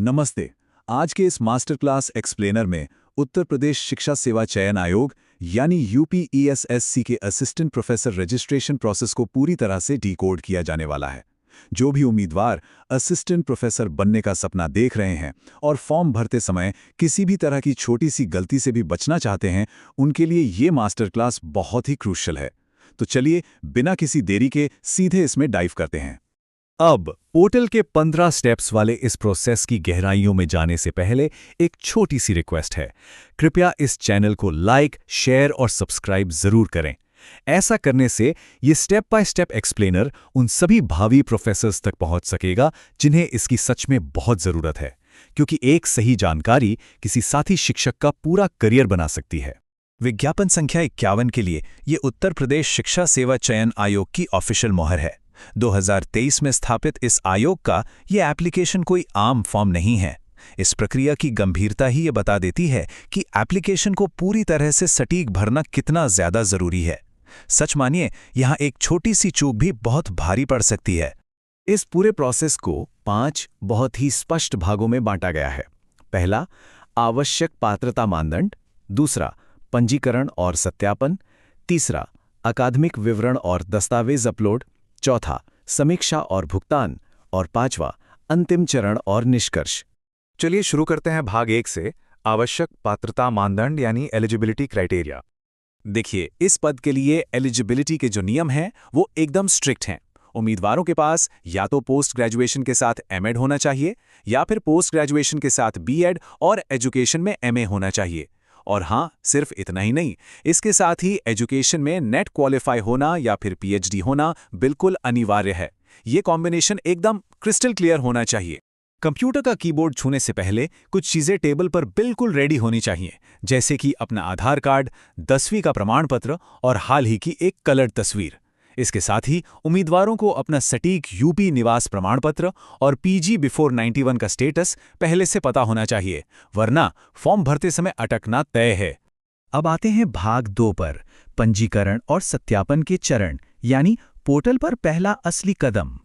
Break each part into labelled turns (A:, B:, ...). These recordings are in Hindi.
A: नमस्ते। आज के इस मास्टर क्लास एक्सप्लेनर में उत्तर प्रदेश शिक्षा सेवा चयन आयोग यानी यूपीईएसएससी के असिस्टेंट प्रोफेसर रजिस्ट्रेशन प्रोसेस को पूरी तरह से डिकोड किया जाने वाला है। जो भी उम्मीदवार असिस्टेंट प्रोफेसर बनने का सपना देख रहे हैं और फॉर्म भरते समय किसी भी तरह की छोटी सी गलती से भी बचना चाहते हैं, उनके लिए ये मास्टर क्लास बहुत ही क्रूशियल है। तो चलिए बिना किसी देरी के सीधे इसमें डाइव करते हैं।
B: अब पोर्टल के 15 स्टेप्स वाले इस प्रोसेस की गहराइयों में जाने से पहले एक छोटी सी रिक्वेस्ट है। कृपया इस चैनल को लाइक, शेयर और सब्सक्राइब जरूर करें। ऐसा करने से ये स्टेप बाय स्टेप एक्सप्लेनर उन सभी भावी प्रोफेसर्स तक पहुंच सकेगा जिन्हें इसकी सच में बहुत जरूरत है, क्योंकि एक सही जानकारी किसी साथी शिक्षक का पूरा करियर बना सकती है। विज्ञापन संख्या 51 के लिए ये उत्तर प्रदेश शिक्षा सेवा चयन आयोग की ऑफिशियल मोहर है। 2023 में स्थापित इस आयोग का ये एप्लीकेशन कोई आम फॉर्म नहीं है। इस प्रक्रिया की गंभीरता ही ये बता देती है कि एप्लीकेशन को पूरी तरह से सटीक भरना कितना ज्यादा जरूरी है। सच मानिए, यहाँ एक छोटी सी चूक भी बहुत भारी पड़ सकती है। इस पूरे प्रोसेस को 5 बहुत ही स्पष्ट भागों में बांटा गया है। पहला, आवश्यक पात्रता मानदंड। दूसरा, पंजीकरण और सत्यापन। तीसरा, अकादमिक विवरण और दस्तावेज अपलोड। चौथा, समीक्षा और भुगतान। और पांचवा, अंतिम चरण और निष्कर्ष।
C: चलिए शुरू करते हैं भाग 1 से, आवश्यक पात्रता मानदंड यानी एलिजिबिलिटी क्राइटेरिया।
B: देखिए, इस पद के लिए एलिजिबिलिटी के जो नियम हैं वो एकदम स्ट्रिक्ट हैं। उम्मीदवारों के पास या तो पोस्ट ग्रेजुएशन के साथ एमएड होना चाहिए या फिर पोस्ट ग्रेजुएशन के साथ बीएड और एजुकेशन में एमए होना चाहिए। और हाँ, सिर्फ इतना ही नहीं, इसके साथ ही एजुकेशन में नेट क्वालिफाई होना या फिर पीएचडी होना बिल्कुल अनिवार्य है। ये कॉम्बिनेशन एकदम क्रिस्टल क्लियर होना चाहिए। कंप्यूटर का कीबोर्ड छूने से पहले कुछ चीजें टेबल पर बिल्कुल रेडी होनी चाहिए, जैसे कि अपना आधार कार्ड, 10वीं का प्रमाण पत्र और हाल ही की एक कलर्ड तस्वीर। इसके साथ ही उम्मीदवारों को अपना सटीक यूपी निवास प्रमाण पत्र और पीजी बिफोर 91 का स्टेटस पहले से पता होना चाहिए, वरना फॉर्म भरते समय अटकना तय है। अब आते हैं भाग 2 पर, पंजीकरण और सत्यापन के चरण, यानी पोर्टल पर पहला असली कदम।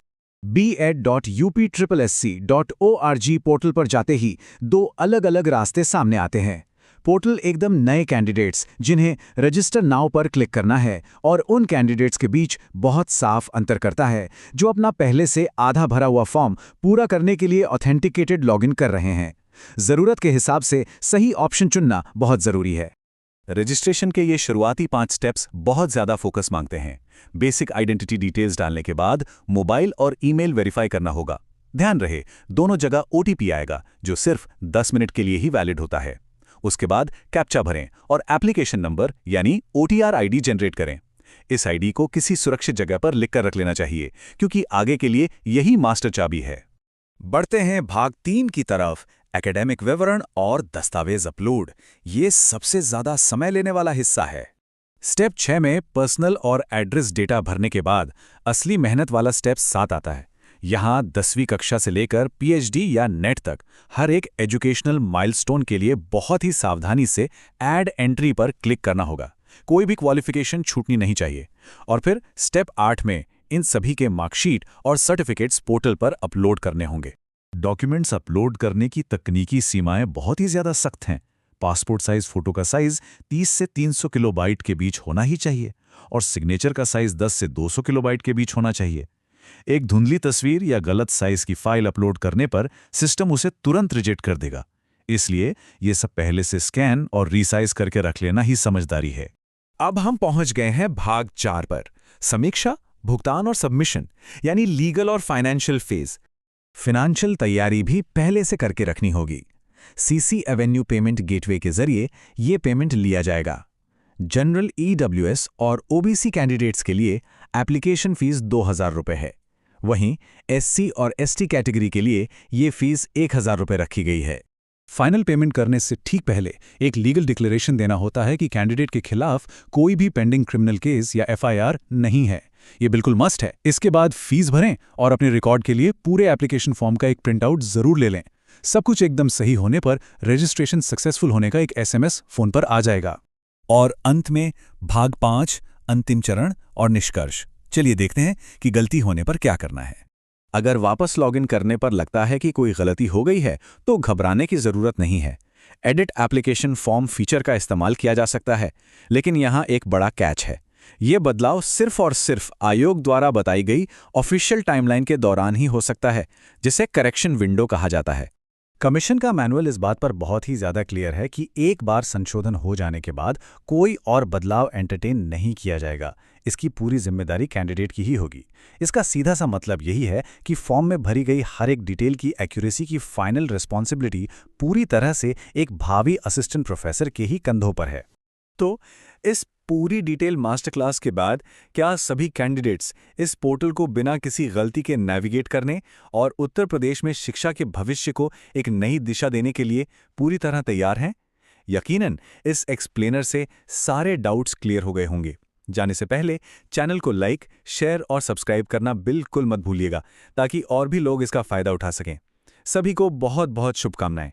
A: bed.upssc.org पोर्टल पर जाते ही 2 अलग-अलग रास्ते सामने आते हैं। पोर्टल एकदम नए कैंडिडेट्स जिन्हें रजिस्टर नाउ पर क्लिक करना है और उन कैंडिडेट्स के बीच बहुत साफ अंतर करता है जो अपना पहले से आधा भरा हुआ फॉर्म पूरा करने के लिए ऑथेंटिकेटेड लॉगिन कर रहे हैं। जरूरत के हिसाब से सही ऑप्शन चुनना बहुत जरूरी है।
B: रजिस्ट्रेशन के ये शुरुआती 5 स्टेप्स बहुत ज्यादा फोकस मांगते हैं। बेसिक आइडेंटिटी डिटेल्स डालने के बाद मोबाइल और ईमेल वेरीफाई करना होगा। ध्यान रहे, दोनों जगह ओटीपी आएगा जो सिर्फ 10 मिनट के लिए ही वैलिड होता है। उसके बाद कैप्चा भरें और एप्लीकेशन नंबर यानी ओटीआर आईडी जनरेट करें। इस आईडी को किसी सुरक्षित जगह पर लिखकर रख लेना चाहिए, क्योंकि आगे के लिए यही मास्टर चाबी है। बढ़ते हैं भाग 3 की तरफ, एकेडमिक विवरण और दस्तावेज अपलोड। ये सबसे ज्यादा समय लेने वाला हिस्सा है। स्टेप 6 में पर्सनल और एड्रेस डेटा भरने के बाद असली मेहनत वाला स्टेप 7 आता है। यहाँ 10वीं कक्षा से लेकर पीएचडी या नेट तक हर एक एजुकेशनल माइलस्टोन के लिए बहुत ही सावधानी से ऐड एंट्री पर क्लिक करना होगा। कोई भी क्वालिफिकेशन छूटनी नहीं चाहिए। और फिर स्टेप 8 में इन सभी के मार्कशीट और सर्टिफिकेट्स पोर्टल पर अपलोड करने होंगे।
A: डॉक्यूमेंट्स अपलोड करने की तकनीकी सीमाएं बहुत ही ज्यादा सख्त हैं। पासपोर्ट साइज फोटो का साइज 30 से 300 किलोबाइट के बीच होना ही चाहिए और सिग्नेचर का साइज 10 से 200 किलोबाइट के बीच होना चाहिए। एक धुंधली तस्वीर या गलत साइज की फाइल अपलोड करने पर सिस्टम उसे तुरंत रिजेक्ट कर देगा। इसलिए ये सब पहले से स्कैन और रीसाइज करके रख लेना ही समझदारी है।
B: अब हम पहुंच गए हैं भाग 4 पर, समीक्षा, भुगतान और सबमिशन, यानी लीगल और फाइनेंशियल फेज।
A: फाइनेंशियल तैयारी भी पहले से करके रखनी होगी। सीसी एवेन्यू पेमेंट गेटवे के जरिए ये पेमेंट लिया जाएगा। जनरल ईडब्ल्यूएस और ओबीसी कैंडिडेट्स के लिए एप्लीकेशन फीस 2000 रुपये है। वहीं एससी और एसटी कैटेगरी के लिए ये फीस 1000 रुपये रखी गई है।
D: फाइनल पेमेंट करने से ठीक पहले एक लीगल डिक्लेरेशन देना होता है कि कैंडिडेट के खिलाफ कोई भी पेंडिंग क्रिमिनल केस या एफआईआर नहीं है। ये बिल्कुल मस्ट है। इसके बाद फीस भरें और अपने रिकॉर्ड के लिए पूरे एप्लीकेशन फॉर्म का एक प्रिंटआउट जरूर ले लें। सब कुछ एकदम सही होने पर रजिस्ट्रेशन सक्सेसफुल होने का एक एसएमएस फोन पर आ जाएगा।
B: और अंत में भाग 5, अंतिम चरण और निष्कर्ष। चलिए देखते हैं कि गलती होने पर क्या करना है। अगर वापस लॉगिन करने पर लगता है कि कोई गलती हो गई है तो घबराने की ज़रूरत नहीं है। एडिट एप्लीकेशन फॉर्म फीचर का इस्तेमाल किया जा सकता है, लेकिन यहाँ एक बड़ा कैच है। ये बदलाव सिर्फ और सिर्फ आयोग द्वारा बताई गई ऑफिशियल टाइमलाइन के दौरान ही हो सकता है, जिसे करेक्शन विंडो कहा जाता है।
D: कमीशन का मैनुअल इस बात पर बहुत ही ज़्यादा क्लियर है कि एक बार संशोधन हो जाने के बाद कोई और बदलाव एंटरटेन नहीं किया जाएगा। इसकी पूरी जिम्मेदारी कैंडिडेट की ही होगी। इसका सीधा सा मतलब यही है कि फॉर्म में भरी गई हर एक डिटेल की एक्यूरेसी की फाइनल रिस्पॉन्सिबिलिटी पूरी तरह से एक भावी असिस्टेंट प्रोफेसर के ही कंधों पर है।
B: तो इस पूरी डिटेल मास्टर क्लास के बाद क्या सभी कैंडिडेट्स इस पोर्टल को बिना किसी गलती के नेविगेट करने और उत्तर प्रदेश में शिक्षा के भविष्य को एक नई दिशा देने के लिए पूरी तरह तैयार हैं? यकीनन इस एक्सप्लेनर से सारे डाउट्स क्लियर हो गए होंगे। जाने से पहले चैनल को लाइक, शेयर और सब्सक्राइब करना बिल्कुल मत भूलिएगा, ताकि और भी लोग इसका फायदा उठा सकें। सभी को बहुत बहुत शुभकामनाएं।